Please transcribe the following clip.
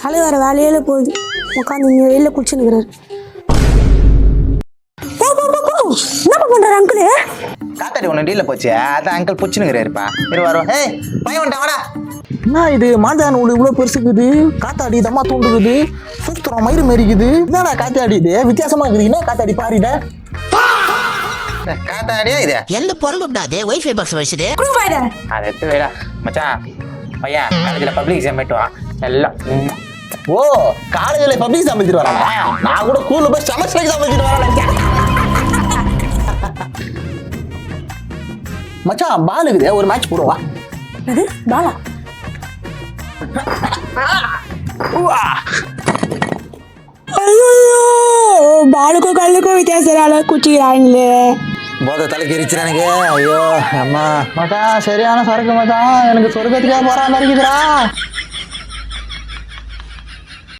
ஆளு வேறு வேலையில போகுது உட்காந்து இங்கே வெளியில் குடிச்சுன்னுக்குறாரு. என்னப்பா பண்ணுறாரு அங்கிள்? காத்தாடி ஒன்று டீலில் போச்சு, அதான் அங்கிள் புச்சுனுங்கிறாருப்பா. இரு வரும். ஏய் பையன் வந்துட்டான், வாடா. என்ன இது மாஞ்சான் நூல் இவ்வளோ பெருசுக்குது, காத்தாடி தம்மா தூண்டுக்குது, சூத்திரம் மயிறு மாரிக்குது. என்னடா காத்தாடி இது வித்தியாசமா இருக்குது, என்ன காத்தாடி பாருட. காத்தாடியா இது? எந்த பொருள் விடாது வைஃபை பாக்ஸ் வச்சுது அதை எடுத்து வேடா மச்சான். பையன் காலேஜில் பப்ளிக் எக்ஸாம் போயிட்டுவான் எல்லாம். ஓ காலேஜில் பப்ளிக் எக்ஸாம் எழுதிட்டு வரானா? நான் கூட ஸ்கூலில் போய் செமஸ்டர் எக்ஸாம் எழுதிட்டு வரேன். மச்சான் பால் இருக்குது, ஒரு மேட்ச் போடுவா. அது பாலா? ஐயோ பாலுக்கும் கல்லுக்கும் வித்தியாசம் குச்சிக்கிறாங்களே. போதை தலைக்கு எரிச்சுடா எனக்கு. ஐயோ அம்மா மச்சான் சரியான சரக்கு மச்சான், எனக்கு சொர்க்கத்துக்கே போற மாதிரி இருக்குதுடா.